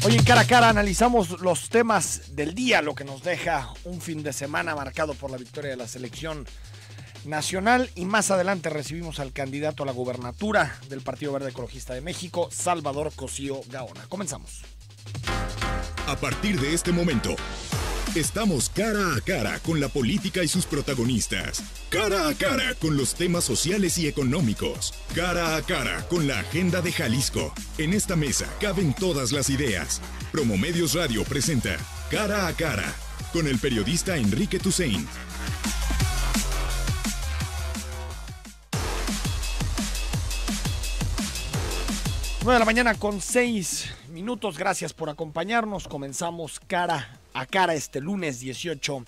Hoy en Cara a Cara analizamos los temas del día, lo que nos deja un fin de semana marcado por la victoria de la selección nacional, y más adelante recibimos al candidato a la gubernatura del Partido Verde Ecologista de México, Salvador Cosío Gaona. Comenzamos. A partir de este momento, estamos cara a cara con la política y sus protagonistas. Cara a cara con los temas sociales y económicos. Cara a cara con la agenda de Jalisco. En esta mesa caben todas las ideas. Promomedios Radio presenta Cara a Cara con el periodista Enrique Tusain. 9 de la mañana con 6 minutos. Gracias por acompañarnos. Comenzamos Cara a Cara este lunes 18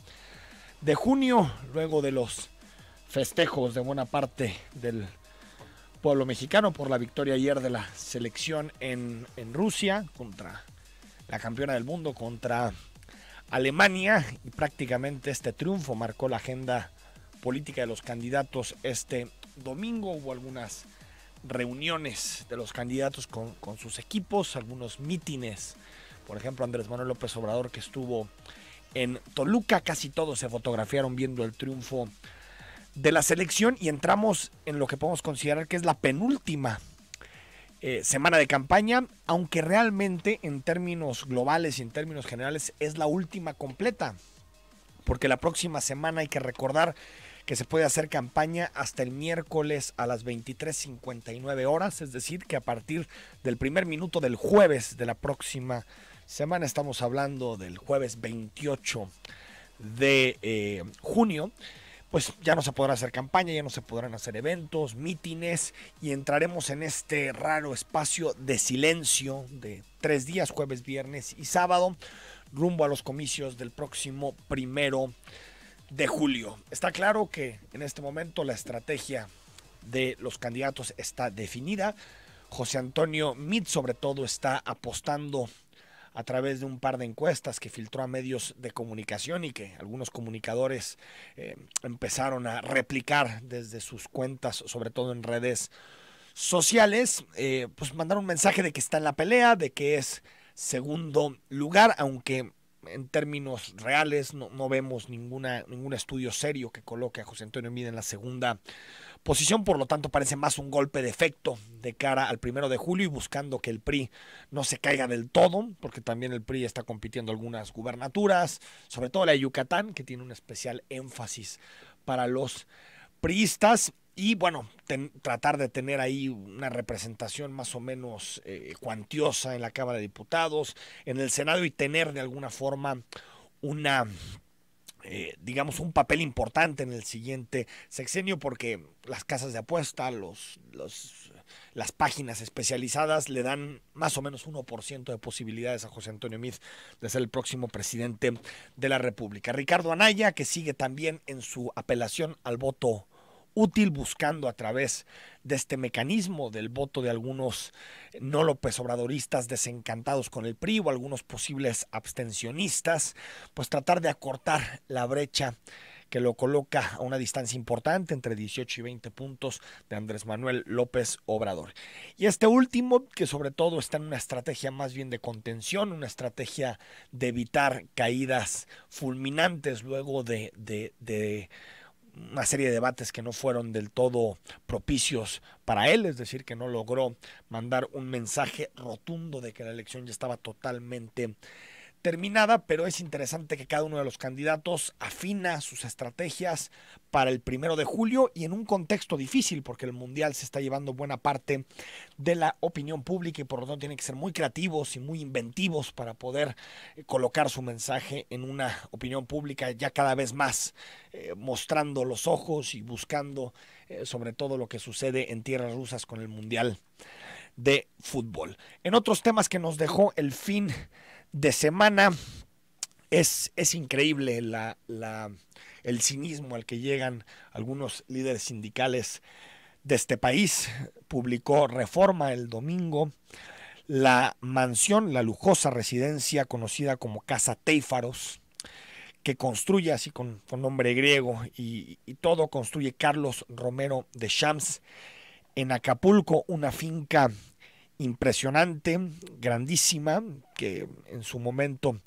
de junio, luego de los festejos de buena parte del pueblo mexicano por la victoria ayer de la selección en Rusia contra la campeona del mundo, contra Alemania, y prácticamente este triunfo marcó la agenda política de los candidatos este domingo. Hubo algunas reuniones de los candidatos con sus equipos, algunos mítines, por ejemplo Andrés Manuel López Obrador, que estuvo en Toluca. Casi todos se fotografiaron viendo el triunfo de la selección, y entramos en lo que podemos considerar que es la penúltima semana de campaña, aunque realmente en términos globales y en términos generales es la última completa, porque la próxima semana hay que recordar que se puede hacer campaña hasta el miércoles a las 23:59 horas, es decir, que a partir del primer minuto del jueves de la próxima semana, estamos hablando del jueves 28 de junio, pues ya no se podrá hacer campaña, ya no se podrán hacer eventos, mítines, y entraremos en este raro espacio de silencio de 3 días, jueves, viernes y sábado, rumbo a los comicios del próximo 1 de julio. Está claro que en este momento la estrategia de los candidatos está definida. José Antonio Meade, sobre todo, está apostando a través de un par de encuestas que filtró a medios de comunicación y que algunos comunicadores empezaron a replicar desde sus cuentas, sobre todo en redes sociales, pues mandaron un mensaje de que está en la pelea, de que es segundo lugar, aunque en términos reales no vemos ningún estudio serio que coloque a José Antonio Meade en la segunda posición. Por lo tanto, parece más un golpe de efecto de cara al 1 de julio, y buscando que el PRI no se caiga del todo, porque también el PRI está compitiendo algunas gubernaturas, sobre todo la de Yucatán, que tiene un especial énfasis para los priistas. Y bueno, tratar de tener ahí una representación más o menos cuantiosa en la Cámara de Diputados, en el Senado, y tener de alguna forma digamos, un papel importante en el siguiente sexenio, porque las casas de apuesta, las páginas especializadas le dan más o menos 1% de posibilidades a José Antonio Meade de ser el próximo presidente de la República. Ricardo Anaya, que sigue también en su apelación al voto útil, buscando a través de este mecanismo del voto de algunos no López Obradoristas desencantados con el PRI o algunos posibles abstencionistas, pues tratar de acortar la brecha que lo coloca a una distancia importante, entre 18 y 20 puntos, de Andrés Manuel López Obrador. Y este último, que sobre todo está en una estrategia más bien de contención, una estrategia de evitar caídas fulminantes luego de una serie de debates que no fueron del todo propicios para él, es decir, que no logró mandar un mensaje rotundo de que la elección ya estaba totalmente terminada. Pero es interesante que cada uno de los candidatos afina sus estrategias para el 1 de julio, y en un contexto difícil, porque el Mundial se está llevando buena parte de la opinión pública, y por lo tanto tienen que ser muy creativos y muy inventivos para poder colocar su mensaje en una opinión pública ya cada vez más mostrando los ojos y buscando sobre todo lo que sucede en tierras rusas con el Mundial de fútbol. En otros temas que nos dejó el fin de semana, es increíble el cinismo al que llegan algunos líderes sindicales de este país. Publicó Reforma el domingo la mansión, la lujosa residencia conocida como Casa Téifaros, que construye así con nombre griego y todo, construye Carlos Romero de Champs en Acapulco, una finca impresionante, grandísima, que en su momento,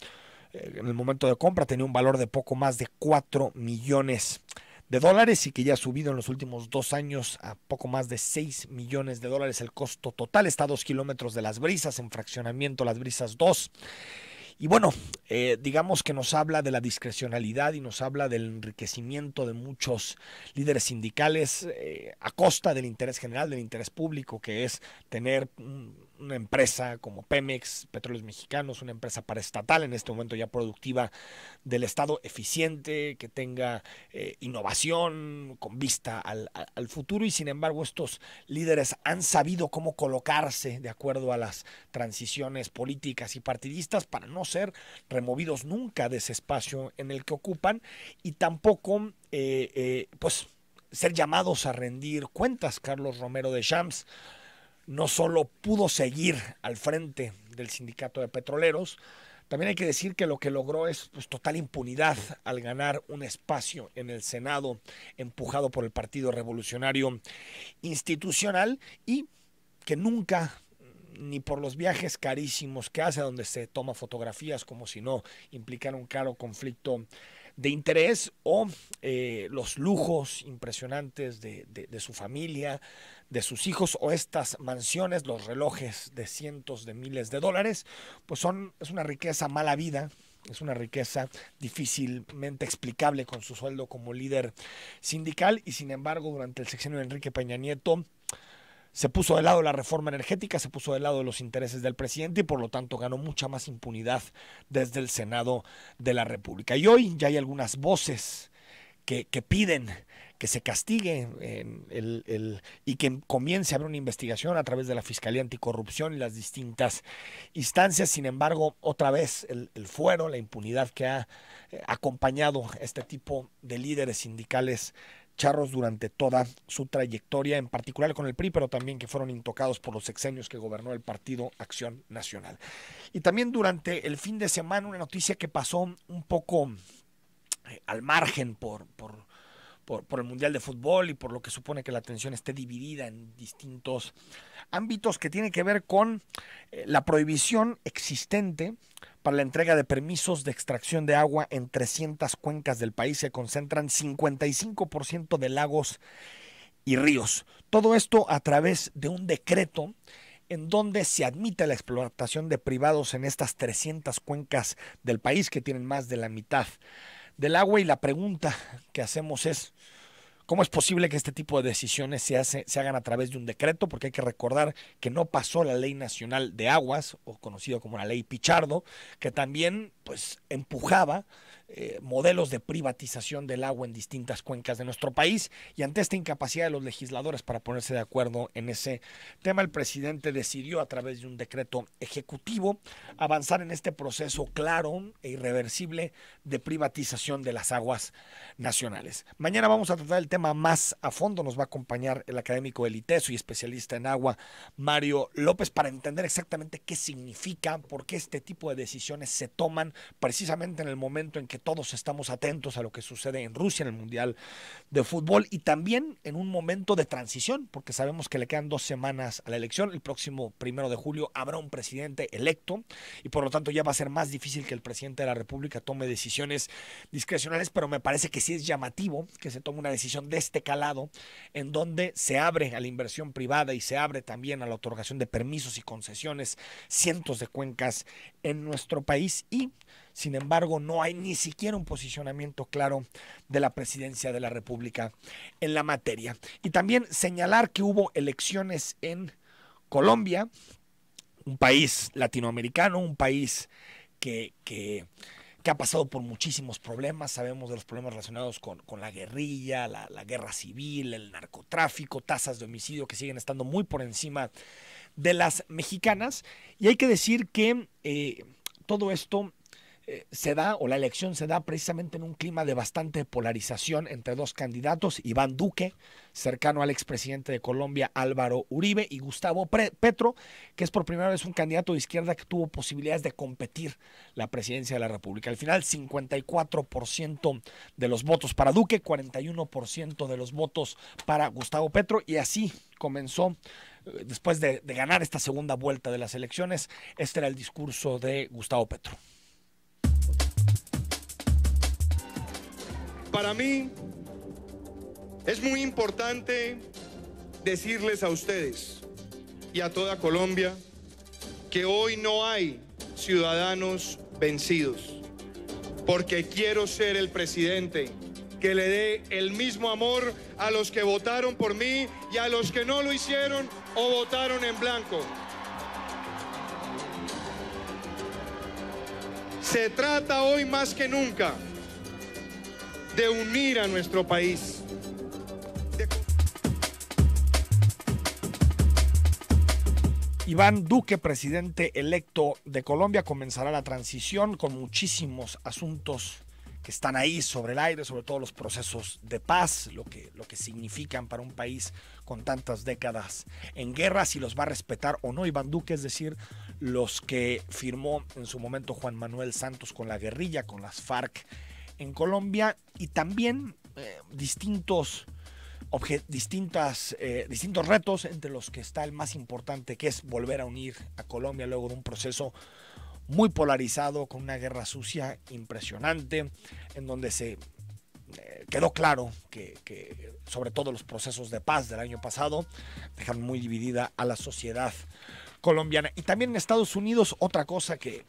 en el momento de compra, tenía un valor de poco más de 4 millones de dólares y que ya ha subido en los últimos 2 años a poco más de 6 millones de dólares el costo total. Está a 2 kilómetros de Las Brisas, en fraccionamiento Las Brisas 2. Y bueno, digamos que nos habla de la discrecionalidad y nos habla del enriquecimiento de muchos líderes sindicales a costa del interés general, del interés público, que es tener una empresa como Pemex, Petróleos Mexicanos, una empresa paraestatal, en este momento ya productiva del Estado, eficiente, que tenga innovación con vista al futuro, y sin embargo estos líderes han sabido cómo colocarse de acuerdo a las transiciones políticas y partidistas para no ser removidos nunca de ese espacio en el que ocupan y tampoco pues ser llamados a rendir cuentas. Carlos Romero Deschamps no solo pudo seguir al frente del sindicato de petroleros, también hay que decir que lo que logró es pues total impunidad al ganar un espacio en el Senado empujado por el Partido Revolucionario Institucional, y que nunca, ni por los viajes carísimos que hace, donde se toma fotografías como si no implicara un claro conflicto de interés, o los lujos impresionantes de su familia, de sus hijos, o estas mansiones, los relojes de cientos de miles de dólares, pues es una riqueza mala vida, es una riqueza difícilmente explicable con su sueldo como líder sindical. Y sin embargo, durante el sexenio de Enrique Peña Nieto, se puso de lado la reforma energética, se puso de lado los intereses del presidente y por lo tanto ganó mucha más impunidad desde el Senado de la República. Y hoy ya hay algunas voces que piden que se castigue y que comience a haber una investigación a través de la Fiscalía Anticorrupción y las distintas instancias. Sin embargo, otra vez el fuero, la impunidad que ha acompañado a este tipo de líderes sindicales charros durante toda su trayectoria, en particular con el PRI, pero también que fueron intocados por los sexenios que gobernó el Partido Acción Nacional. Y también durante el fin de semana, una noticia que pasó un poco al margen por el Mundial de Fútbol y por lo que supone que la atención esté dividida en distintos ámbitos, que tiene que ver con la prohibición existente para la entrega de permisos de extracción de agua en 300 cuencas del país. Se concentran 55% de lagos y ríos. Todo esto a través de un decreto en donde se admite la explotación de privados en estas 300 cuencas del país, que tienen más de la mitad del agua. Y la pregunta que hacemos es: ¿cómo es posible que este tipo de decisiones se hagan a través de un decreto? Porque hay que recordar que no pasó la Ley Nacional de Aguas, o conocido como la Ley Pichardo, que también pues empujaba modelos de privatización del agua en distintas cuencas de nuestro país. Y ante esta incapacidad de los legisladores para ponerse de acuerdo en ese tema, el presidente decidió, a través de un decreto ejecutivo, avanzar en este proceso claro e irreversible de privatización de las aguas nacionales. Mañana vamos a tratar el tema más a fondo. Nos va a acompañar el académico del ITESO y especialista en agua, Mario López, para entender exactamente qué significa, por qué este tipo de decisiones se toman precisamente en el momento en que todos estamos atentos a lo que sucede en Rusia en el Mundial de Fútbol, y también en un momento de transición, porque sabemos que le quedan 2 semanas a la elección. El próximo 1 de julio habrá un presidente electo y por lo tanto ya va a ser más difícil que el presidente de la República tome decisiones discrecionales, pero me parece que sí es llamativo que se tome una decisión de este calado, en donde se abre a la inversión privada y se abre también a la otorgación de permisos y concesiones cientos de cuencas en nuestro país, y sin embargo no hay ni siquiera un posicionamiento claro de la presidencia de la República en la materia. Y también señalar que hubo elecciones en Colombia, un país latinoamericano, un país que ha pasado por muchísimos problemas. Sabemos de los problemas relacionados con la guerrilla, la guerra civil, el narcotráfico, tasas de homicidio que siguen estando muy por encima de las mexicanas. Y hay que decir que todo esto se da, o la elección se da precisamente en un clima de bastante polarización entre 2 candidatos: Iván Duque, cercano al expresidente de Colombia Álvaro Uribe, y Gustavo Petro, que es por primera vez un candidato de izquierda que tuvo posibilidades de competir la presidencia de la República. Al final, 54% de los votos para Duque, 41% de los votos para Gustavo Petro, y así comenzó después de ganar esta segunda vuelta de las elecciones. Este era el discurso de Gustavo Petro. Para mí es muy importante decirles a ustedes y a toda Colombia que hoy no hay ciudadanos vencidos, porque quiero ser el presidente que le dé el mismo amor a los que votaron por mí y a los que no lo hicieron o votaron en blanco. Se trata hoy más que nunca de unir a nuestro país. Iván Duque, presidente electo de Colombia, comenzará la transición con muchísimos asuntos que están ahí sobre el aire, sobre todo los procesos de paz, lo que significan para un país con tantas décadas en guerra, si los va a respetar o no Iván Duque, es decir, los que firmó en su momento Juan Manuel Santos con la guerrilla, con las FARC en Colombia, y también distintos retos, entre los que está el más importante, que es volver a unir a Colombia luego de un proceso muy polarizado, con una guerra sucia impresionante, en donde se quedó claro que sobre todo los procesos de paz del año pasado dejan muy dividida a la sociedad colombiana. Y también en Estados Unidos, otra cosa que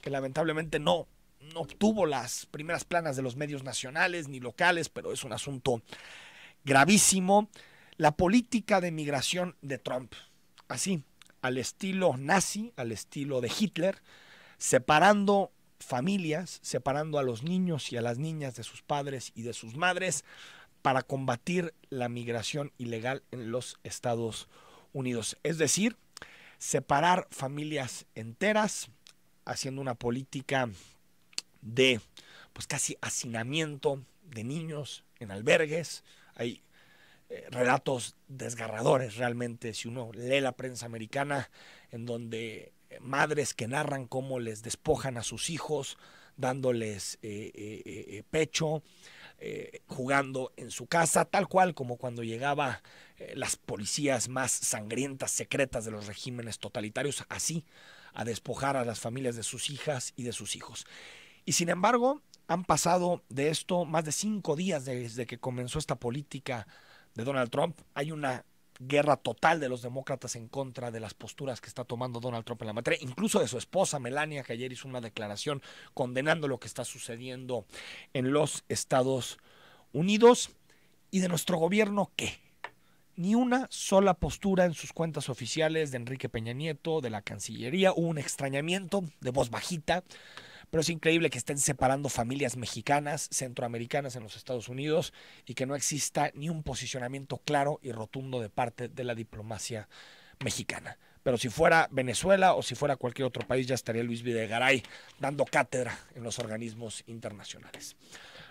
lamentablemente no obtuvo las primeras planas de los medios nacionales ni locales, pero es un asunto gravísimo: la política de migración de Trump, así, al estilo nazi, al estilo de Hitler, separando familias, separando a los niños y a las niñas de sus padres y de sus madres para combatir la migración ilegal en los Estados Unidos. Es decir, separar familias enteras, haciendo una política de pues casi hacinamiento de niños en albergues. Hay relatos desgarradores realmente, si uno lee la prensa americana, en donde madres que narran cómo les despojan a sus hijos, dándoles pecho, jugando en su casa, tal cual como cuando llegaba las policías más sangrientas, secretas de los regímenes totalitarios, así, a despojar a las familias de sus hijas y de sus hijos. Y sin embargo, han pasado de esto más de 5 días desde que comenzó esta política de Donald Trump. Hay una guerra total de los demócratas en contra de las posturas que está tomando Donald Trump en la materia, incluso de su esposa Melania, que ayer hizo una declaración condenando lo que está sucediendo en los Estados Unidos. Y de nuestro gobierno, ¿qué? Ni una sola postura en sus cuentas oficiales de Enrique Peña Nieto, de la Cancillería. Hubo un extrañamiento de voz bajita, pero es increíble que estén separando familias mexicanas, centroamericanas en los Estados Unidos, y que no exista ni un posicionamiento claro y rotundo de parte de la diplomacia mexicana. Pero si fuera Venezuela o si fuera cualquier otro país, ya estaría Luis Videgaray dando cátedra en los organismos internacionales.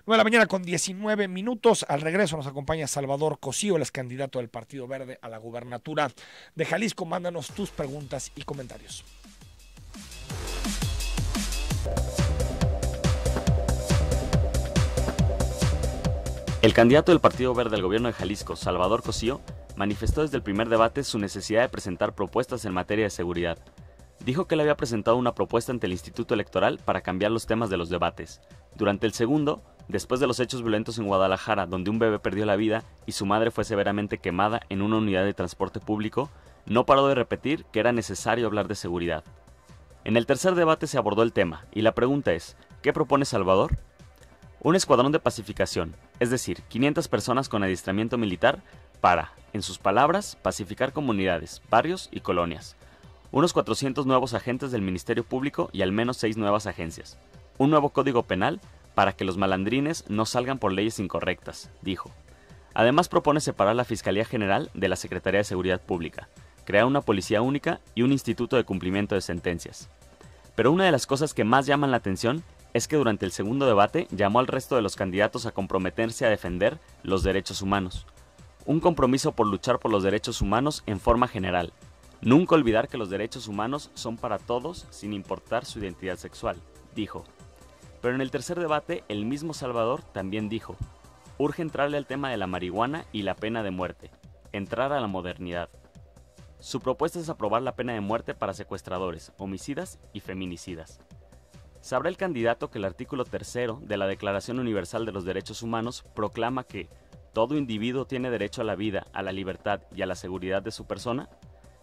9:19 a.m. Al regreso nos acompaña Salvador Cosío, el ex candidato del Partido Verde a la gubernatura de Jalisco. Mándanos tus preguntas y comentarios. El candidato del Partido Verde al gobierno de Jalisco, Salvador Cosío, manifestó desde el primer debate su necesidad de presentar propuestas en materia de seguridad. Dijo que él había presentado una propuesta ante el Instituto Electoral para cambiar los temas de los debates. Durante el segundo, después de los hechos violentos en Guadalajara, donde un bebé perdió la vida y su madre fue severamente quemada en una unidad de transporte público, no paró de repetir que era necesario hablar de seguridad. En el tercer debate se abordó el tema, y la pregunta es, ¿qué propone Salvador? Un escuadrón de pacificación, es decir, 500 personas con adiestramiento militar para, en sus palabras, pacificar comunidades, barrios y colonias. Unos 400 nuevos agentes del Ministerio Público y al menos 6 nuevas agencias. Un nuevo código penal para que los malandrines no salgan por leyes incorrectas, dijo. Además propone separar la Fiscalía General de la Secretaría de Seguridad Pública, crear una policía única y un instituto de cumplimiento de sentencias. Pero una de las cosas que más llaman la atención es que durante el segundo debate llamó al resto de los candidatos a comprometerse a defender los derechos humanos. Un compromiso por luchar por los derechos humanos en forma general. Nunca olvidar que los derechos humanos son para todos sin importar su identidad sexual, dijo. Pero en el tercer debate, el mismo Salvador también dijo, urge entrarle al tema de la marihuana y la pena de muerte, entrar a la modernidad. Su propuesta es aprobar la pena de muerte para secuestradores, homicidas y feminicidas. Sabrá el candidato que el artículo 3 de la Declaración Universal de los Derechos Humanos proclama que todo individuo tiene derecho a la vida, a la libertad y a la seguridad de su persona.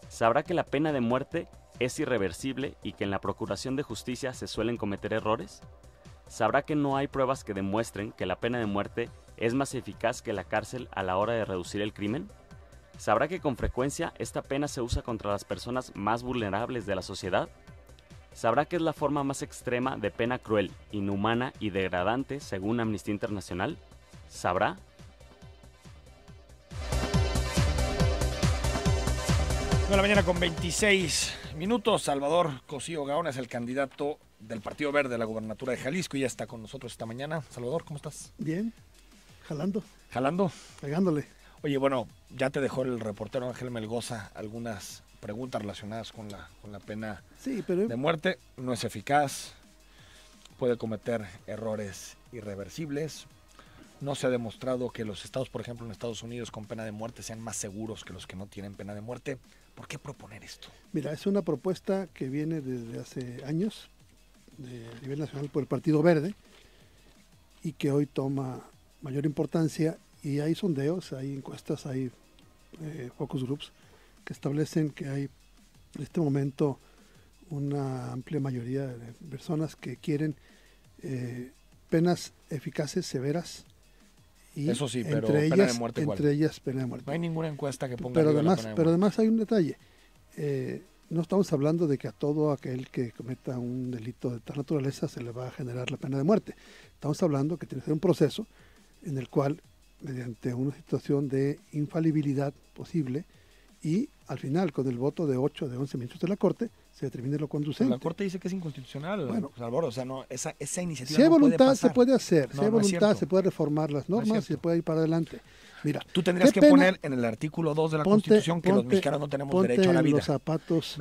Sabrá que la pena de muerte es irreversible y que en la procuración de justicia se suelen cometer errores. Sabrá que no hay pruebas que demuestren que la pena de muerte es más eficaz que la cárcel a la hora de reducir el crimen. Sabrá que con frecuencia esta pena se usa contra las personas más vulnerables de la sociedad. Sabrá que es la forma más extrema de pena cruel, inhumana y degradante según Amnistía Internacional. Sabrá. 9:26 a.m. Salvador Cosío Gaona es el candidato del Partido Verde a la gubernatura de Jalisco y ya está con nosotros esta mañana. Salvador, ¿cómo estás? Bien, jalando. ¿Jalando? Pegándole. Oye, bueno, ya te dejó el reportero Ángel Melgoza algunas preguntas relacionadas con la pena de muerte. No es eficaz, puede cometer errores irreversibles. No se ha demostrado que los estados, por ejemplo, en Estados Unidos con pena de muerte sean más seguros que los que no tienen pena de muerte. ¿Por qué proponer esto? Mira, es una propuesta que viene desde hace años a nivel nacional por el Partido Verde y que hoy toma mayor importancia, y hay sondeos, hay encuestas, hay focus groups que establecen que hay en este momento una amplia mayoría de personas que quieren penas eficaces, severas. Y eso sí, pero entre pena ellas, de muerte entre ellas pena de muerte. No hay ninguna encuesta que ponga pero arriba además, la pena de pero muerte. además hay un detalle. No estamos hablando de que a todo aquel que cometa un delito de tal naturaleza se le va a generar la pena de muerte. Estamos hablando que tiene que ser un proceso en el cual, mediante una situación de infalibilidad posible, y al final, con el voto de 8 de 11 ministros de la Corte, se determine lo conducente. La Corte dice que es inconstitucional, bueno, Salvador, o sea, no, esa iniciativa si hay no voluntad, puede pasar. se puede hacer. No, si hay no es voluntad, cierto. se puede reformar las normas, se puede ir para adelante. Mira, tú tendrías que poner en el artículo 2 de la Constitución que los mexicanos no tenemos derecho a la vida. Los zapatos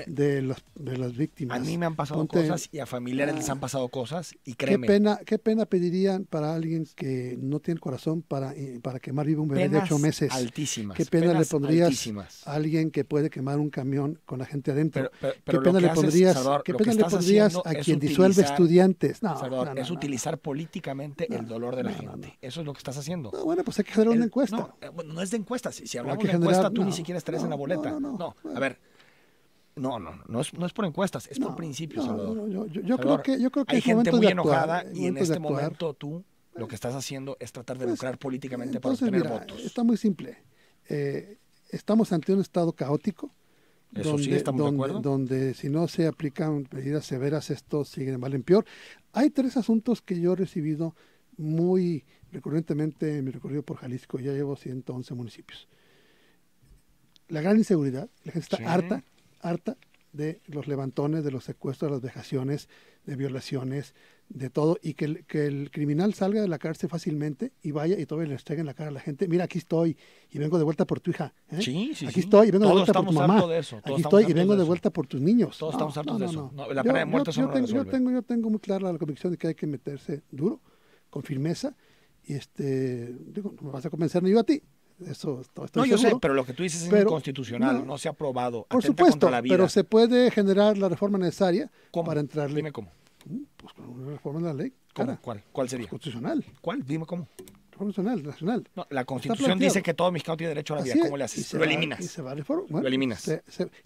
de las víctimas. A mí me han pasado cosas y a familiares les han pasado cosas y créeme. ¿Qué pena pedirían para alguien que no tiene corazón para quemar vivo un bebé de 8 meses? Altísimas. ¿Qué pena le pondrías altísimas. a alguien que puede quemar un camión con la gente adentro? Pero ¿Qué pena le pondrías, Salvador, ¿qué pena le pondrías a quien disuelve estudiantes? No, Salvador, es utilizar políticamente el dolor de la gente. Eso es lo que estás haciendo. No, bueno, pues hay que generar una encuesta. No es de encuestas. Si hablamos de encuesta, tú ni siquiera estarías en la boleta. No, a ver. No es por encuestas, es por principios, Salvador. Yo creo que hay es gente momento muy de actuar, enojada y en este de actuar. momento tú lo que estás haciendo es tratar de lucrar políticamente entonces, para obtener mira, votos. Está muy simple. Estamos ante un estado caótico. Eso sí, estamos de acuerdo. Donde si no se aplican medidas severas, esto sigue de mal en peor. Hay 3 asuntos que yo he recibido muy recurrentemente en mi recorrido por Jalisco. Ya llevo 111 municipios. La gran inseguridad, la gente está harta de los levantones, de los secuestros, de las vejaciones, de violaciones, de todo, y que el criminal salga de la cárcel fácilmente y vaya y todavía le estregue en la cara a la gente. Mira, aquí estoy y vengo de vuelta por tu hija. Sí. Aquí estoy y vengo Todos de vuelta por tu mamá. Aquí estoy y vengo de vuelta por tus niños. Todos estamos hartos de eso. No, la pena de muerte eso no resuelve. Yo tengo muy clara la convicción de que hay que meterse duro, con firmeza, y no me vas a convencer ni yo a ti. Eso estoy no, yo seguro, sé, pero lo que tú dices es inconstitucional, no se ha aprobado. Por supuesto, contra la vida. pero se puede generar la reforma necesaria para entrarle. Dime cómo. Pues con una reforma de la ley. ¿Cómo? ¿Cuál sería? Constitucional. ¿Cuál? Dime cómo. Reforma nacional. No, la Constitución dice que todo mexicano tiene derecho a la vida. ¿Cómo le haces? Lo eliminas. Y se va a reformar. Bueno, lo eliminas.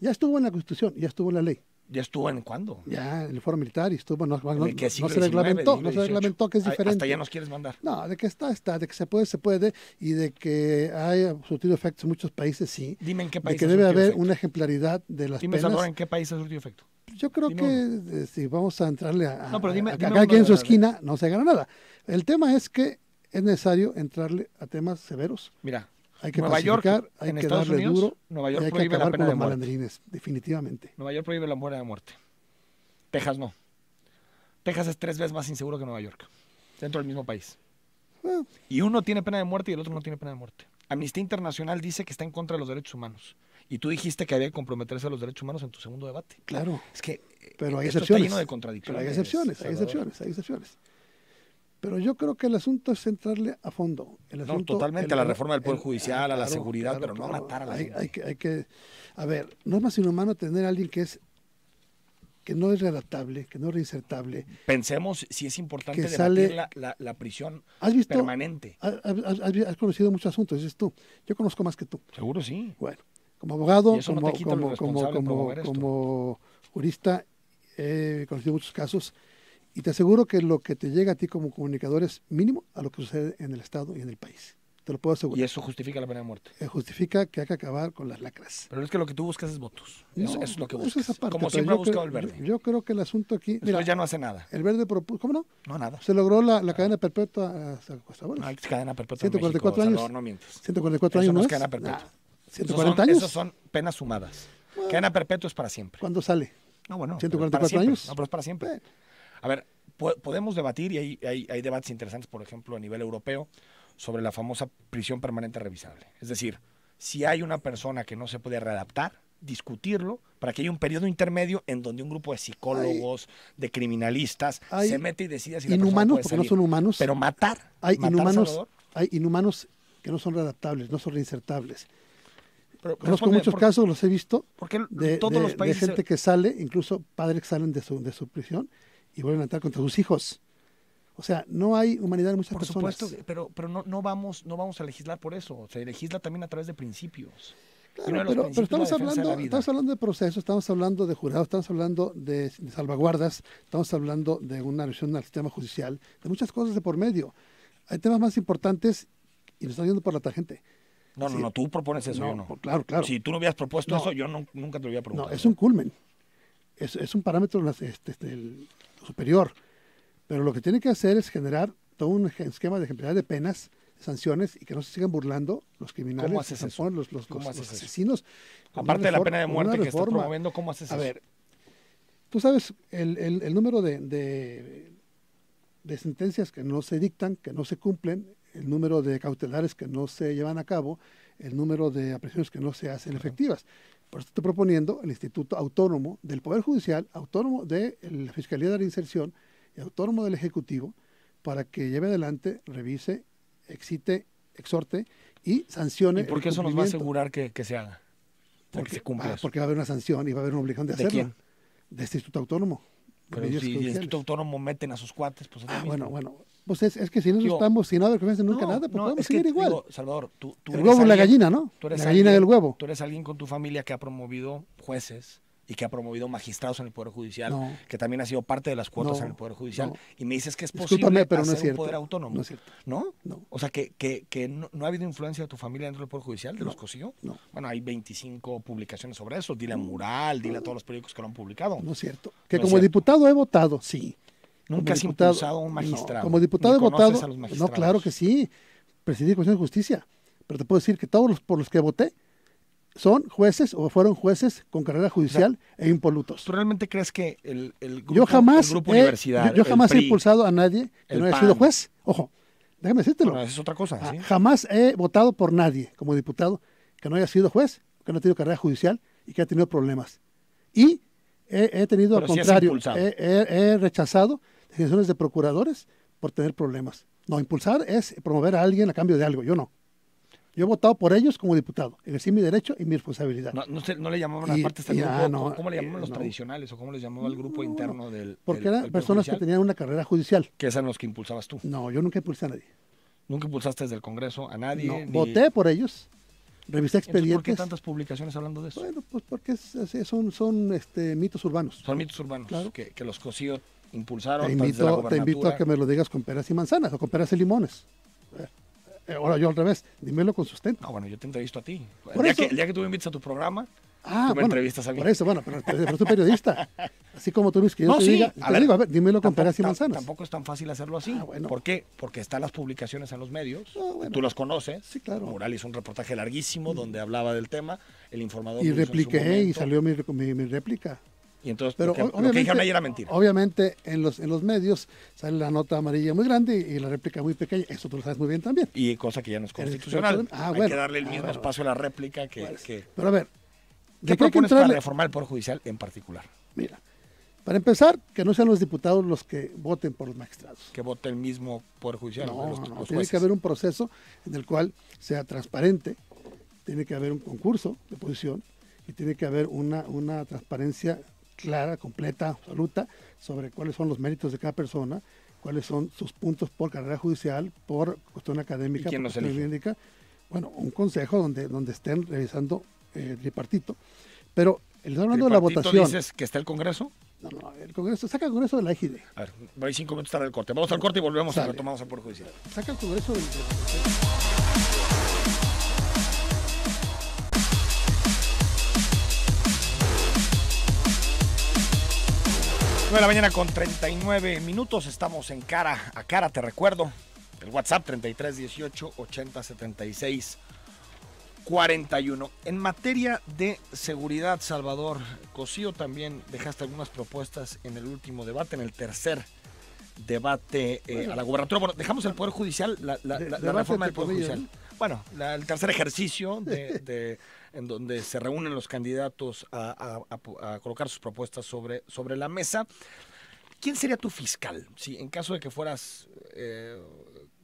Ya estuvo en la Constitución, ya estuvo en la ley. ¿Ya estuvo en cuándo? Ya en el foro militar y estuvo, no se reglamentó, que es diferente. Hasta ya nos quieres mandar. No, de que está, de que se puede, y de que hay surtido efectos en muchos países, sí. Dime en qué país. De que debe haber una ejemplaridad de las penas. Salvador, ¿en qué país ha surtido efecto? Yo creo que si vamos a entrarle a cada quien en su esquina, no se gana nada. El tema es que es necesario entrarle a temas severos. Mira, hay que Nueva York, hay en que Estados darle Unidos, duro, Nueva York y hay que prohíbe la acabar pena con de los muerte. malandrines, definitivamente. Nueva York prohíbe la pena de muerte. Texas no. Texas es 3 veces más inseguro que Nueva York, dentro del mismo país. Y uno tiene pena de muerte y el otro no tiene pena de muerte. Amnistía Internacional dice que está en contra de los derechos humanos. Y tú dijiste que había que comprometerse a los derechos humanos en tu segundo debate. Claro. Es que pero hay esto excepciones. está lleno de contradicciones. Pero hay excepciones. Pero yo creo que el asunto es entrarle a fondo. No, totalmente, a la reforma del Poder Judicial, a la seguridad, pero no a matar a la gente. Hay que, a ver, no es más inhumano tener a alguien que no es readaptable, que no es reinsertable. Pensemos si es importante que debatir la prisión permanente. Has conocido muchos asuntos, dices tú. Yo conozco más que tú. Seguro sí. Bueno, como abogado, como jurista, he conocido muchos casos y te aseguro que lo que te llega a ti como comunicador es mínimo a lo que sucede en el Estado y en el país. Te lo puedo asegurar. Y eso justifica la pena de muerte. Justifica que hay que acabar con las lacras. Pero es que lo que tú buscas es votos. No, eso es lo que buscas. Esa parte, como siempre ha buscado el verde. Yo creo que el asunto aquí... Mira, ya no hace nada. El verde propuso... ¿Cómo no? No, nada. Se logró la cadena perpetua hasta bueno, no hay cadena perpetua 144 en México, años. Salvador, no mientes. 144 eso años no no es cadena perpetua. 140 años. Esos son penas sumadas. Bueno, cadena perpetua es para siempre. ¿Cuándo sale? No, bueno. 144 años. No, pero es para siempre. A ver, podemos debatir y hay debates interesantes, por ejemplo, a nivel europeo, sobre la famosa prisión permanente revisable. Es decir, si hay una persona que no se puede readaptar, discutirlo para que haya un periodo intermedio en donde un grupo de psicólogos, de criminalistas, se mete y decida si la persona puede porque salir. no son humanos. Pero matar hay inhumanos que no son readaptables, no son reinsertables. Conozco muchos casos, los he visto, todos los países de gente que sale, incluso padres que salen de su prisión y vuelven a entrar contra sus hijos. O sea, no hay humanidad en muchas personas. Por supuesto, pero no vamos a legislar por eso. Se legisla también a través de principios. Claro, pero estamos hablando de procesos, estamos hablando de jurados, estamos hablando de salvaguardas, estamos hablando de una revisión al sistema judicial, de muchas cosas de por medio. Hay temas más importantes y nos están yendo por la tangente. No, tú propones eso, yo no. Claro. Si tú no hubieras propuesto eso, yo nunca te lo hubiera preguntado. No, es un culmen. Es un parámetro superior. Pero lo que tiene que hacer es generar todo un esquema de ejemplaridad de penas, de sanciones, y que no se sigan burlando los criminales, ¿Cómo haces eso? los asesinos. Aparte de la pena de muerte que estás promoviendo, ¿cómo haces eso? A ver, tú sabes el número de sentencias que no se dictan, que no se cumplen, el número de cautelares que no se llevan a cabo, el número de aprehensiones que no se hacen efectivas. Por eso estoy proponiendo el Instituto Autónomo del Poder Judicial, autónomo de la Fiscalía de la Inserción y autónomo del Ejecutivo, para que lleve adelante, revise, excite, exhorte y sancione. ¿Y por qué eso nos va a asegurar que se haga? Porque se cumpla eso. Porque va a haber una sanción y va a haber una obligación de hacerlo. ¿De quién? De este Instituto Autónomo. Pero si el Instituto Autónomo meten a sus cuates, pues es lo mismo. Bueno. Pues es que si no estamos, si no haber confianza nunca nada, pues podemos seguir igual. Digo, Salvador, tú el huevo y la gallina, ¿no? La gallina del huevo. Tú eres alguien con tu familia que ha promovido jueces y que ha promovido magistrados en el Poder Judicial, que también ha sido parte de las cuotas en el Poder Judicial, y me dices que es posible pero hacer un poder autónomo. No es cierto. ¿No? O sea, que no ha habido influencia de tu familia dentro del Poder Judicial, de los Cosío. No. Bueno, hay 25 publicaciones sobre eso. Dile a Mural, dile a todos los periódicos que lo han publicado. No es cierto. Que como diputado he votado, sí. Nunca has impulsado a un magistrado. Como diputado he votado. No, claro que sí. Presidí Comisión de Justicia. Pero te puedo decir que todos por los que voté son jueces o fueron jueces con carrera judicial e impolutos. ¿Tú realmente crees que el grupo, yo jamás universidad, yo jamás PRI, he impulsado a nadie que no haya sido juez? Ojo, déjame decírtelo. Bueno, es otra cosa. ¿sí? Jamás he votado por nadie como diputado que no haya sido juez, que no haya tenido carrera judicial y que haya tenido problemas. Y he tenido, al contrario, he rechazado decisiones de procuradores por tener problemas. No, impulsar es promover a alguien a cambio de algo, yo no. Yo he votado por ellos como diputado, ejercí mi derecho y mi responsabilidad. No le llamaban a parte este grupo, ¿cómo le llamaban los tradicionales o cómo les llamaba el grupo interno del porque eran personas que tenían una carrera judicial. Que eran los que impulsabas tú. No, yo nunca impulsé a nadie. ¿Nunca impulsaste desde el Congreso a nadie? No, voté por ellos, revisé expedientes. ¿Por qué tantas publicaciones hablando de eso? Bueno, pues porque son mitos urbanos. Son mitos urbanos, claro. que los Cosío impulsaron. Te invito a que me lo digas con peras y manzanas o con peras y limones. Ahora yo al revés, dímelo con sustento. No, bueno, yo te entrevisto a ti. El El día que tú me invites a tu programa, tú me entrevistas a mí. Por eso, pero tú periodista. Así como tú ves que yo te diga, dímelo con peras y manzanas. Tampoco es tan fácil hacerlo así. Bueno. ¿Por qué? Porque están las publicaciones en los medios, tú los conoces. Sí, claro. Mural hizo un reportaje larguísimo donde hablaba del tema, el informador. Y repliqué y salió mi réplica. Y entonces, pero lo que dijeron ahí era mentira. Obviamente, en los medios sale la nota amarilla muy grande y la réplica muy pequeña. Eso tú lo sabes muy bien también. Y cosa que ya no es constitucional. Hay que darle el mismo espacio a la réplica que... Pero a ver... ¿Qué propones para reformar el Poder Judicial en particular? Mira, Para empezar, que no sean los diputados los que voten por los magistrados. Que vote el mismo Poder Judicial. No, los tiene jueces. que haber un proceso en el cual sea transparente, tiene que haber un concurso de posición y tiene que haber una transparencia clara, completa, absoluta, sobre cuáles son los méritos de cada persona, cuáles son sus puntos por carrera judicial, por cuestión académica, ¿Y quién por los cuestión elige? jurídica. Bueno, un consejo donde estén revisando el tripartito. Pero el hablando de la ¿Tripartito votación. dices que está el Congreso? No, el Congreso, saca el Congreso de la égide. A ver, hay 5 minutos para el corte. Vamos al corte y volvemos y Sale. retomamos el Poder Judicial. Saca el Congreso del. 9 de la mañana con 39 minutos, estamos en Cara a Cara, te recuerdo, el WhatsApp 33 18 80 76 41. En materia de seguridad, Salvador Cosío, también dejaste algunas propuestas en el último debate, en el tercer debate a la gubernatura. Bueno, dejamos el Poder Judicial, la reforma del Poder Judicial. Bueno, el tercer ejercicio en donde se reúnen los candidatos a colocar sus propuestas sobre la mesa. ¿Quién sería tu fiscal? Si en caso de que fueras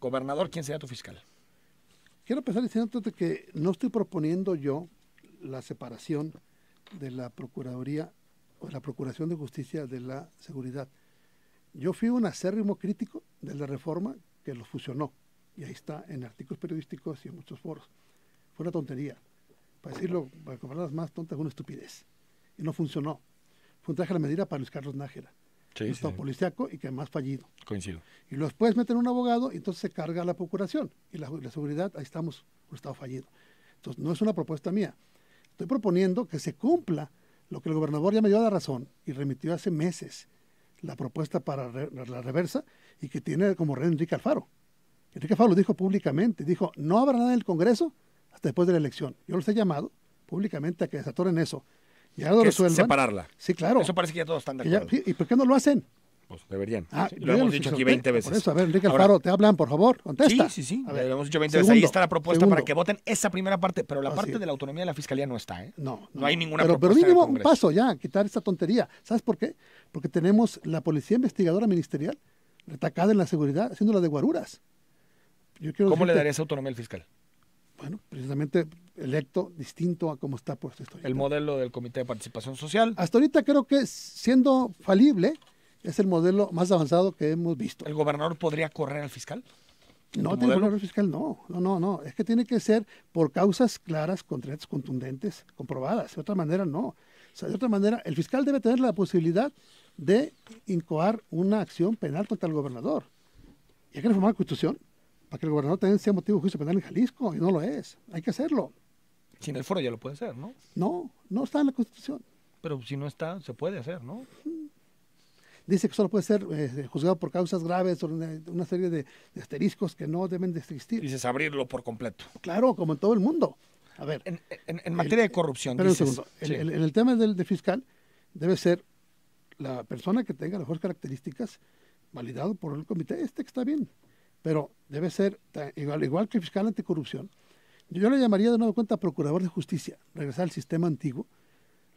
gobernador, ¿quién sería tu fiscal? Quiero empezar diciéndote que no estoy proponiendo yo la separación de la Procuraduría o la Procuración de Justicia de la Seguridad. Yo fui un acérrimo crítico de la reforma que los fusionó. Y ahí está en artículos periodísticos y en muchos foros. Fue una tontería. Para decirlo, para palabras más tontas, una estupidez. Y no funcionó. Fue un traje a la medida para Luis Carlos Nájera. Sí, un estado policíaco y que además fallido. Coincido. Y después meten un abogado y entonces se carga la procuración. Y la seguridad, ahí estamos, un estado fallido. Entonces, no es una propuesta mía. Estoy proponiendo que se cumpla lo que el gobernador ya me dio la razón y remitió hace meses la propuesta para la reversa y que tiene como rey Enrique Alfaro. Enrique Alfaro lo dijo públicamente, dijo, no habrá nada en el Congreso hasta después de la elección. Yo los he llamado públicamente a que desatoren eso. Ya lo resuelvan. Separarla. Sí, claro. Eso parece que ya todos están de acuerdo. ¿Y por qué no lo hacen? Pues deberían. Sí, lo hemos dicho aquí 20 veces. Por eso, a ver, Enrique Alfaro, te hablan, por favor, contesta. Sí. A ver, lo hemos dicho 20 veces. Ahí está la propuesta para que voten esa primera parte, pero la parte de la autonomía de la fiscalía no está, ¿eh? No hay ninguna pero propuesta. Pero mínimo un paso ya, quitar esta tontería. ¿Sabes por qué? Porque tenemos la policía investigadora ministerial retacada en la seguridad, haciéndola de guaruras. ¿Cómo le darías autonomía al fiscal? Bueno, precisamente electo distinto a cómo está puesto esto. El modelo del Comité de Participación Social. Hasta ahorita creo que siendo falible es el modelo más avanzado que hemos visto. ¿El gobernador podría correr al fiscal? No, tiene que correr al fiscal, no. Es que tiene que ser por causas claras, concretas, contundentes, comprobadas. De otra manera, no. O sea, de otra manera, el fiscal debe tener la posibilidad de incoar una acción penal contra el gobernador. Y hay que reformar la Constitución para que el gobernador también sea motivo de juicio penal en Jalisco, y no lo es. Hay que hacerlo. Sin el foro ya lo puede hacer, ¿no? No está en la Constitución. Pero si no está, se puede hacer, ¿no? Dice que solo puede ser juzgado por causas graves o una serie de asteriscos que no deben de existir. Dices abrirlo por completo. Claro, como en todo el mundo. A ver. En materia de corrupción, pero dices. Un segundo. Sí. En el tema del fiscal, debe ser la persona que tenga las mejores características, validado por el comité, que está bien. Pero debe ser, igual que el fiscal anticorrupción, yo le llamaría de nuevo cuenta procurador de justicia, regresar al sistema antiguo.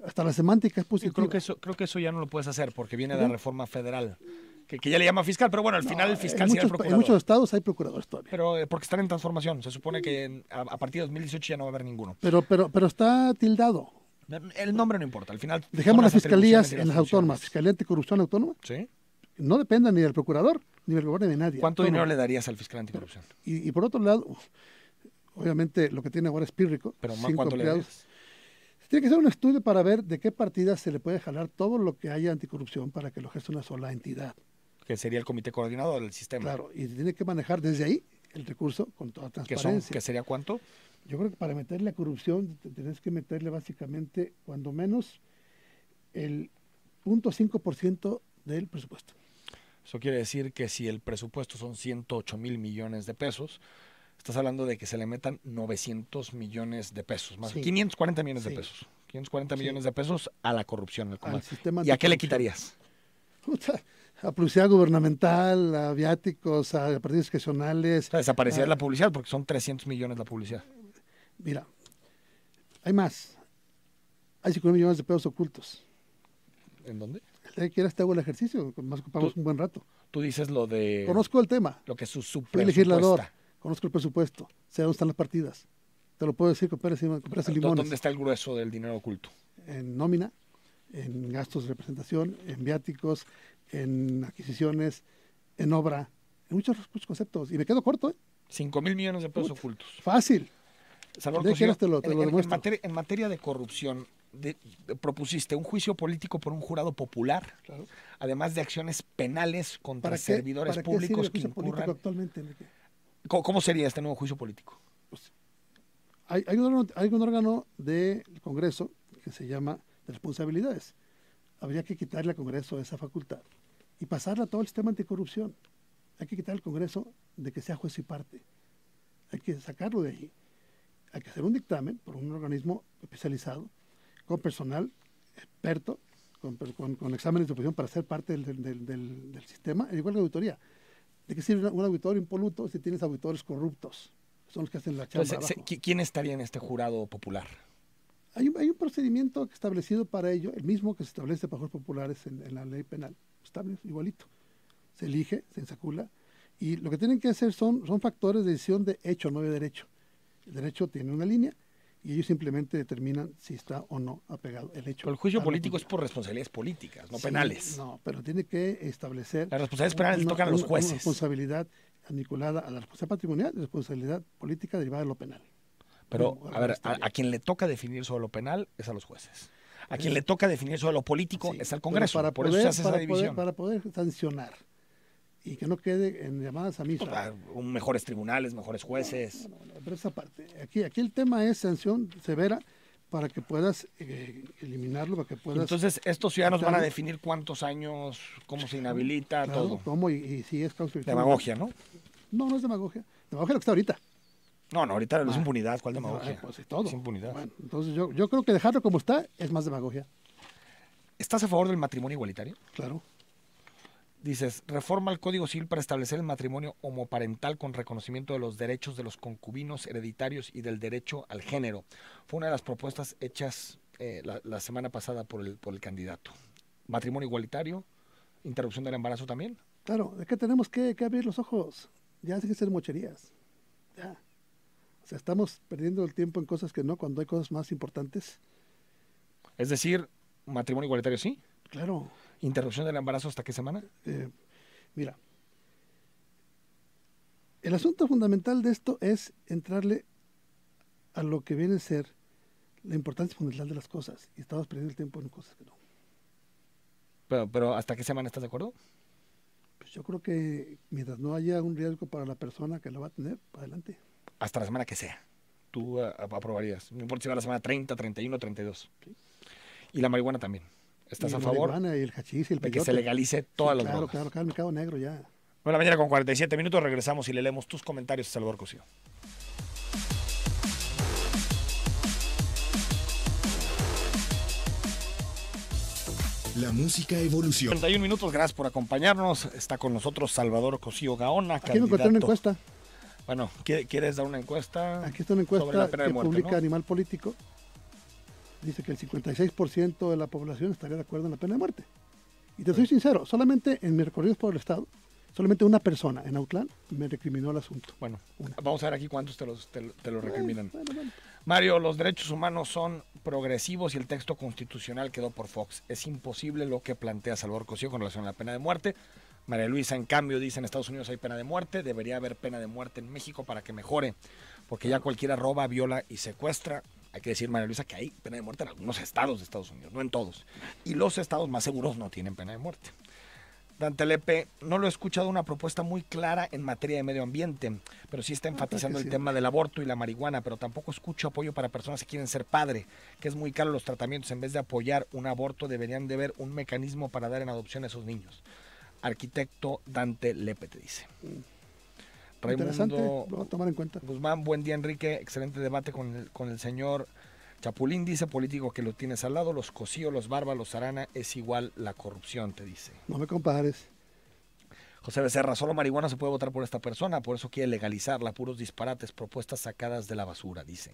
Hasta la semántica es positiva. Creo que eso ya no lo puedes hacer porque viene de la reforma federal, que ya le llama fiscal, pero bueno, al final el fiscal será el procurador. En muchos estados hay procuradores todavía. Pero porque están en transformación, se supone que a partir de 2018 ya no va a haber ninguno. Pero está tildado. El nombre no importa, al final... Dejemos las fiscalías en las autónomas, Fiscalía Anticorrupción Autónoma. Sí. No dependan ni del procurador, ni del gobierno de nadie. ¿Cuánto dinero le darías al fiscal anticorrupción? Y por otro lado, obviamente lo que tiene ahora es Pírrico. Pero más, ¿cuánto le darías? Tiene que ser un estudio para ver de qué partidas se le puede jalar todo lo que haya anticorrupción para que lo ejerza una sola entidad. Que sería el comité coordinador del sistema. Claro, y tiene que manejar desde ahí el recurso con toda transparencia. ¿Qué sería cuánto? Yo creo que para meterle a corrupción tienes que meterle básicamente, cuando menos, el 0.5% del presupuesto. Eso quiere decir que si el presupuesto son 108 mil millones de pesos, estás hablando de que se le metan 900 millones de pesos, más 540 millones de pesos. 540 millones de pesos a la corrupción. ¿Y a qué le quitarías? A publicidad gubernamental, a viáticos, a partidos discrecionales. O sea, desaparecería la publicidad porque son 300 millones la publicidad. Mira, hay más. Hay 5 millones de pesos ocultos. ¿En dónde? El Si quieres te hago el ejercicio, más ocupamos un buen rato. Tú dices lo de... Conozco el tema. Lo que su Fui legislador, presupuesta. conozco el presupuesto, sé dónde están las partidas. Te lo puedo decir con peras y limones. ¿Dónde está el grueso del dinero oculto? En nómina, en gastos de representación, en viáticos, en adquisiciones, en obra, en muchos conceptos. Y me quedo corto, ¿eh? 5,000 millones de pesos ocultos. Fácil. Salvador ¿De Cosío, qué te lo demuestro? en materia de corrupción, propusiste un juicio político por un jurado popular, Claro. además de acciones penales contra ¿Para qué? servidores ¿Para qué públicos sirve el que juicio político incurran. actualmente, Enrique? ¿Cómo sería este nuevo juicio político? Hay un órgano del Congreso que se llama de responsabilidades. Habría que quitarle al Congreso esa facultad y pasarla a todo el sistema anticorrupción. Hay que quitar al Congreso de que sea juez y parte. Hay que sacarlo de ahí. Hay que hacer un dictamen por un organismo especializado, con personal experto, con exámenes de oposición para ser parte del sistema, igual que auditoría. ¿De qué sirve un auditor impoluto si tienes auditores corruptos? Son los que hacen la chamba Entonces, abajo. ¿quién estaría en este jurado popular? Hay un procedimiento establecido para ello, el mismo que se establece para jueces populares en la ley penal. Establece igualito. Se elige, se ensacula, y lo que tienen que hacer son factores de decisión de hecho, no de derecho. El derecho tiene una línea y ellos simplemente determinan si está o no apegado el hecho. Pero el juicio a la político es cultura. por responsabilidades políticas, no Sí, penales. No, pero tiene que establecer... Las responsabilidades penales le tocan a los Una jueces. responsabilidad vinculada a la responsabilidad patrimonial y responsabilidad política derivada de lo penal. Pero, No, a ver, está bien. a quien le toca definir sobre lo penal es a los jueces. A quien le toca definir sobre lo político Sí, es al pero Congreso. Por eso se hace esa división. Para poder sancionar y que no quede en llamadas a misa. Mejores tribunales, mejores jueces. No, pero esa parte. Aquí el tema es sanción severa para que puedas eliminarlo, para que puedas... Entonces, estos ciudadanos van a quitarlo. definir cuántos años, cómo se inhabilita, Claro, todo. cómo y si es causa... Demagogia, ¿no? No, no es demagogia. Demagogia es lo que está ahorita. No, ahorita es impunidad. ¿Cuál Ah, demagogia? pues es todo. Es impunidad. Bueno, entonces yo creo que dejarlo como está es más demagogia. ¿Estás a favor del matrimonio igualitario? Claro. Dices, reforma el Código Civil para establecer el matrimonio homoparental con reconocimiento de los derechos de los concubinos hereditarios y del derecho al género. Fue una de las propuestas hechas la semana pasada por el candidato. Matrimonio igualitario, interrupción del embarazo también. Claro, es que tenemos que abrir los ojos. Ya hacen que ser mocherías. Ya. O sea, estamos perdiendo el tiempo en cosas que no, cuando hay cosas más importantes. Es decir, matrimonio igualitario sí. Claro. Interrupción del embarazo, ¿hasta qué semana? Mira, el asunto fundamental de esto es entrarle a lo que viene a ser la importancia fundamental de las cosas. Y estamos perdiendo el tiempo en cosas que no. Pero ¿hasta qué semana estás de acuerdo? Pues yo creo que mientras no haya un riesgo para la persona que lo va a tener, adelante. Hasta la semana que sea. Tú aprobarías. No importa si va a la semana 30, 31, 32. Sí. Y la marihuana también. ¿Estás Y a la favor marihuana y el hachís y el de que se peyote. legalice todas Sí, las drogas? Claro, el mercado negro ya. 9 de la mañana con 47 minutos. Regresamos y le leemos tus comentarios a Salvador Cosío. La música evoluciona. 31 minutos, gracias por acompañarnos. Está con nosotros Salvador Cosío Gaona, Aquí me encontré una encuesta. Bueno, ¿quieres dar una encuesta? Aquí está una sobre la encuesta pena de que muerte, publica ¿no? Animal Político. Dice que el 56% de la población estaría de acuerdo en la pena de muerte. Y te soy sincero, solamente en mis recorridos por el Estado, solamente una persona en Autlán me recriminó el asunto. Bueno, Una. vamos a ver aquí cuántos te lo recriminan. Bueno. Mario, los derechos humanos son progresivos y el texto constitucional quedó por Fox. Es imposible lo que plantea Salvador Cosío con relación a la pena de muerte. María Luisa, en cambio, dice en Estados Unidos hay pena de muerte, debería haber pena de muerte en México para que mejore, porque ya cualquiera roba, viola y secuestra. Hay que decir, María Luisa, que hay pena de muerte en algunos estados de Estados Unidos, no en todos. Y los estados más seguros no tienen pena de muerte. Dante Lepe, no lo he escuchado una propuesta muy clara en materia de medio ambiente, pero sí está enfatizando el tema del aborto y la marihuana, pero tampoco escucho apoyo para personas que quieren ser padre, que es muy caro los tratamientos. En vez de apoyar un aborto, deberían de ver un mecanismo para dar en adopción a esos niños. Arquitecto Dante Lepe te dice. Interesante, Raimundo lo voy a tomar en cuenta. Guzmán, buen día Enrique, excelente debate con el señor Chapulín, dice, político que lo tienes al lado, los Cosío, los Barba, los Arana, es igual la corrupción, te dice. No me compares. José Becerra, solo marihuana se puede votar por esta persona, por eso quiere legalizarla, puros disparates, propuestas sacadas de la basura, dice.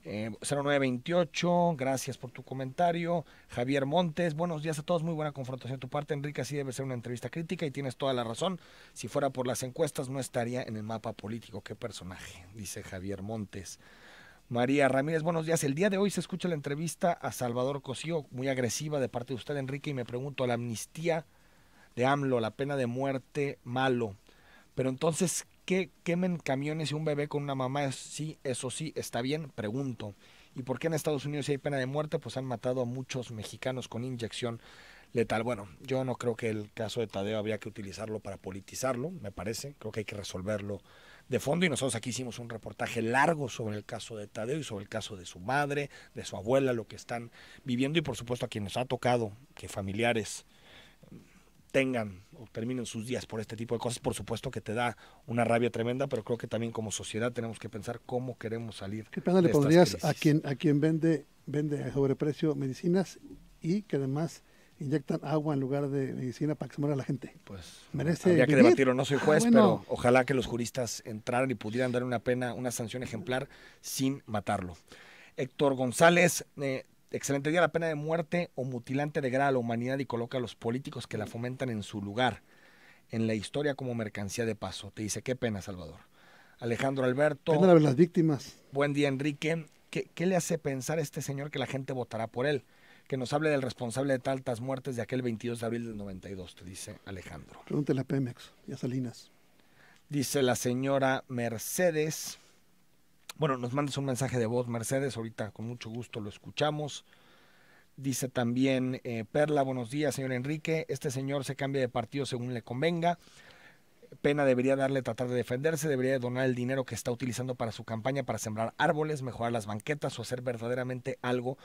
0928, gracias por tu comentario. Javier Montes, buenos días a todos, muy buena confrontación de tu parte, Enrique, así debe ser una entrevista crítica y tienes toda la razón. Si fuera por las encuestas no estaría en el mapa político. Qué personaje, dice Javier Montes. María Ramírez, buenos días. El día de hoy se escucha la entrevista a Salvador Cosío, muy agresiva de parte de usted, Enrique, y me pregunto, la amnistía de AMLO, la pena de muerte, malo. Pero entonces, ¿qué quemen camiones y un bebé con una mamá? Sí, eso sí, está bien, pregunto. ¿Y por qué en Estados Unidos si hay pena de muerte? Pues han matado a muchos mexicanos con inyección letal. Bueno, yo no creo que el caso de Tadeo habría que utilizarlo para politizarlo, me parece. Creo que hay que resolverlo de fondo y nosotros aquí hicimos un reportaje largo sobre el caso de Tadeo y sobre el caso de su madre, de su abuela, lo que están viviendo y por supuesto a quienes ha tocado que familiares tengan o terminen sus días por este tipo de cosas, por supuesto que te da una rabia tremenda, pero creo que también como sociedad tenemos que pensar cómo queremos salir. ¿Qué pena le pondrías a quien vende a sobreprecio medicinas y que además inyectan agua en lugar de medicina para que se muera la gente? Pues merece habría que vivir. debatirlo, no soy juez, Bueno. pero ojalá que los juristas entraran y pudieran dar una pena, una sanción ejemplar sin matarlo. Héctor González, excelente día, la pena de muerte o mutilante degrada a la humanidad y coloca a los políticos que la fomentan en su lugar, en la historia como mercancía de paso. Te dice, qué pena, Salvador. Alejandro Alberto. Pena de las víctimas. Buen día, Enrique. ¿Qué le hace pensar a este señor que la gente votará por él? Que nos hable del responsable de tantas muertes de aquel 22 de abril del 92, te dice Alejandro. Pregúntale a Pemex y a Salinas. Dice la señora Mercedes. Bueno, nos mandas un mensaje de voz, Mercedes, ahorita con mucho gusto lo escuchamos. Dice también Perla, buenos días, señor Enrique. Este señor se cambia de partido según le convenga. Pena debería darle tratar de defenderse, debería donar el dinero que está utilizando para su campaña para sembrar árboles, mejorar las banquetas o hacer verdaderamente algo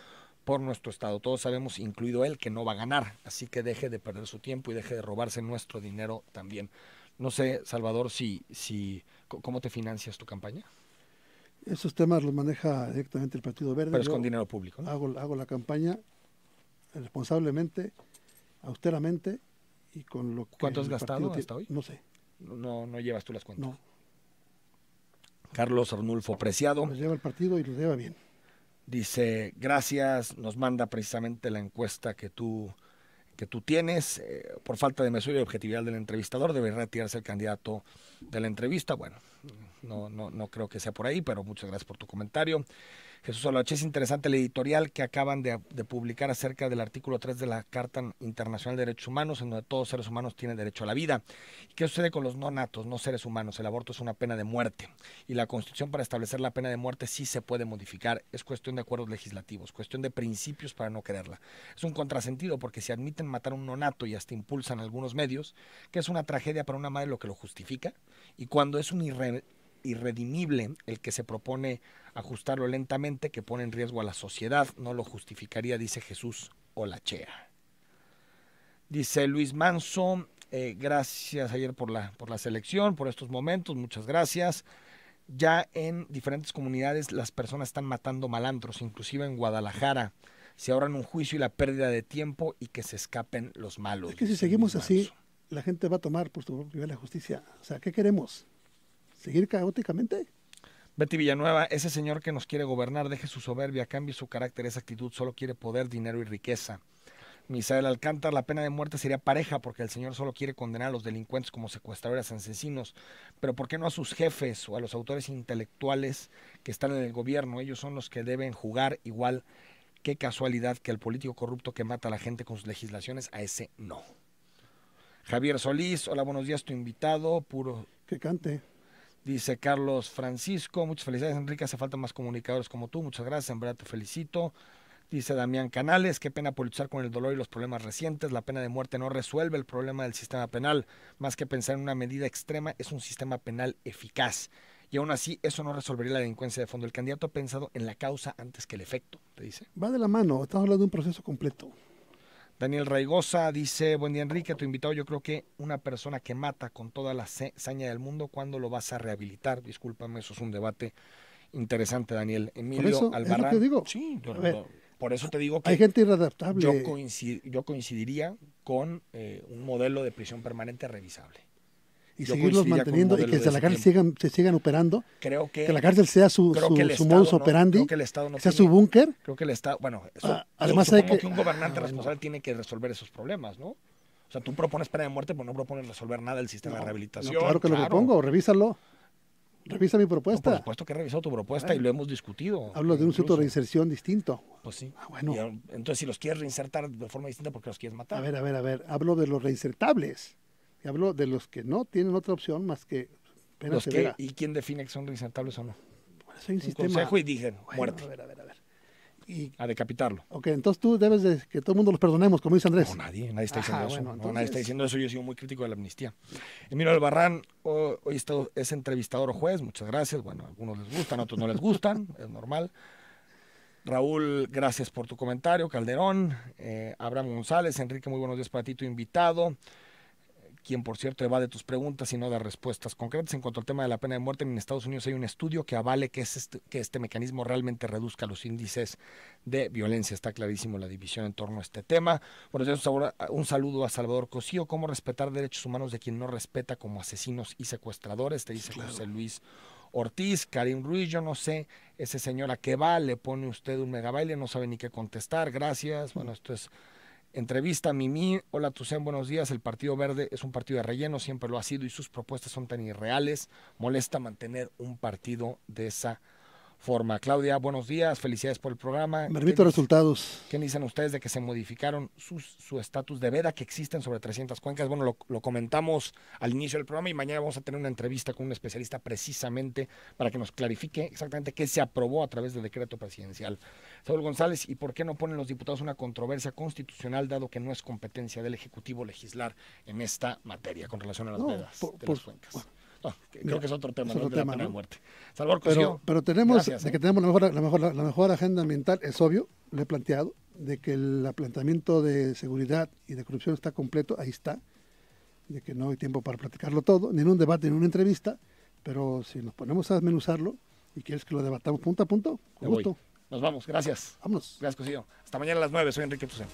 por nuestro estado. Todos sabemos, incluido él, que no va a ganar, así que deje de perder su tiempo y deje de robarse nuestro dinero también. No sé, Salvador, ¿cómo te financias tu campaña? Esos temas los maneja directamente el Partido Verde. Pero es con dinero público, ¿no? Hago la campaña responsablemente, austeramente y con lo que... ¿Cuánto has gastado hasta hoy? No sé. No llevas tú las cuentas. No. Carlos Arnulfo Preciado. Los lleva el partido y los lleva bien. Dice, gracias, nos manda precisamente la encuesta que tú tienes. Por falta de mesura y objetividad del entrevistador, debe retirarse el candidato de la entrevista. Bueno, no creo que sea por ahí, pero muchas gracias por tu comentario. Jesús Olache, es interesante el editorial que acaban de publicar acerca del artículo 3 de la Carta Internacional de Derechos Humanos, en donde todos seres humanos tienen derecho a la vida. ¿Y qué sucede con los no natos, no seres humanos? El aborto es una pena de muerte y la Constitución para establecer la pena de muerte sí se puede modificar. Es cuestión de acuerdos legislativos, cuestión de principios para no quererla. Es un contrasentido porque si admiten matar a un no nato y hasta impulsan algunos medios, que es una tragedia para una madre lo que lo justifica, y cuando es un irredimible el que se propone ajustarlo lentamente, que pone en riesgo a la sociedad, no lo justificaría, dice Jesús Olachea. Dice Luis Manso, gracias ayer por la selección, por estos momentos, muchas gracias. Ya en diferentes comunidades las personas están matando malandros, inclusive en Guadalajara. Se ahorran un juicio y la pérdida de tiempo y que se escapen los malos. Es que si seguimos así, la gente va a tomar por su propia la justicia. O sea, ¿qué queremos? ¿Seguir caóticamente? Betty Villanueva, ese señor que nos quiere gobernar, deje su soberbia, cambie su carácter, esa actitud, solo quiere poder, dinero y riqueza. Misael Alcántar, la pena de muerte sería pareja porque el señor solo quiere condenar a los delincuentes como secuestradores, asesinos, pero ¿por qué no a sus jefes o a los autores intelectuales que están en el gobierno? Ellos son los que deben jugar igual. Qué casualidad que el político corrupto que mata a la gente con sus legislaciones, a ese no. Javier Solís, hola, buenos días, tu invitado, puro... Que cante. Dice Carlos Francisco, muchas felicidades, Enrique, hace falta más comunicadores como tú, muchas gracias, en verdad te felicito. Dice Damián Canales, qué pena politizar con el dolor y los problemas recientes, la pena de muerte no resuelve el problema del sistema penal, más que pensar en una medida extrema, es un sistema penal eficaz. Y aún así, eso no resolvería la delincuencia de fondo. El candidato ha pensado en la causa antes que el efecto, te dice. Va de la mano, estamos hablando de un proceso completo. Daniel Raigosa dice, buen día Enrique, tu invitado, yo creo que una persona que mata con toda la saña del mundo, ¿cuándo lo vas a rehabilitar? Discúlpame, eso es un debate interesante, Daniel. Emilio Albarrán. Es lo que digo. Sí, por eso te digo que hay gente inadaptable. Yo coincidiría con un modelo de prisión permanente revisable. y Yo seguirlos coincidía con manteniendo y modelo que de desde la ese cárcel se sigan operando, Creo que la cárcel sea su modus operandi, creo que el Estado no sea tiene- su búnker. Creo que el Estado, bueno, eso, además yo hay supongo que- un gobernante bueno. responsable tiene que resolver esos problemas, ¿no? O sea, tú propones pena de muerte, pero no propones resolver nada del sistema de rehabilitación. No, claro que lo propongo, revísalo. Revisa mi No, por propuesta. supuesto que he revisado tu propuesta y lo hemos discutido. Hablo de un incluso. centro de reinserción distinto. Pues sí. Bueno. Entonces, si los quieres reinsertar de forma distinta, ¿por qué los quieres matar? A ver. Hablo de los reinsertables. Y hablo de los que no tienen otra opción más que pena Los que, severa. ¿y quién define que son reinsertables o no? Bueno, soy un Un sistema. consejo y dije, Bueno, muerte, A ver. Y, a decapitarlo. ok, entonces tú debes de que todo el mundo los perdonemos, como dice Andrés. No, nadie está diciendo Ajá, eso. bueno, No, entonces- nadie está diciendo eso. Yo he sido muy crítico de la amnistía. Emilio Albarrán, hoy es entrevistador o juez. Muchas gracias. Bueno, a algunos les gustan, a otros no les gustan. Es normal. Raúl, gracias por tu comentario. Calderón, Abraham González, Enrique, muy buenos días para ti, tu invitado. Quien, por cierto, evade tus preguntas y no da respuestas concretas. En cuanto al tema de la pena de muerte, en Estados Unidos hay un estudio que avale que este mecanismo realmente reduzca los índices de violencia. Está clarísimo la división en torno a este tema. Bueno, un saludo a Salvador Cosío. ¿Cómo respetar derechos humanos de quien no respeta como asesinos y secuestradores? Te dice José Luis Ortiz. Karim Ruiz, yo no sé, ese señor a qué va, le pone usted un megabaile, no sabe ni qué contestar. Gracias. Bueno, esto es... Entrevista Mimi, hola Tucen, buenos días. El Partido Verde es un partido de relleno, siempre lo ha sido y sus propuestas son tan irreales. Molesta mantener un partido de esa forma. Claudia, buenos días, felicidades por el programa. Me remito a resultados. ¿Qué dicen ustedes de que se modificaron su estatus de veda, que existen sobre 300 cuencas? Bueno, lo comentamos al inicio del programa y mañana vamos a tener una entrevista con un especialista precisamente para que nos clarifique exactamente qué se aprobó a través del decreto presidencial. Saúl González, ¿y por qué no ponen los diputados una controversia constitucional dado que no es competencia del Ejecutivo legislar en esta materia con relación a las vedas de las cuencas? No, creo que es otro tema, es otro no de la tema, pena de ¿no? muerte. Salvador Cosío, Pero tenemos, gracias, de que tenemos la mejor agenda ambiental, es obvio, lo he planteado, de que el planteamiento de seguridad y de corrupción está completo, ahí está, de que no hay tiempo para platicarlo todo, ni en un debate, ni en una entrevista, pero si nos ponemos a desmenuzarlo y quieres que lo debatamos punto a punto, con Me voy. gusto. Nos vamos, gracias. Vámonos. Gracias, Cosío. Hasta mañana a las 9, soy Enrique Tucen.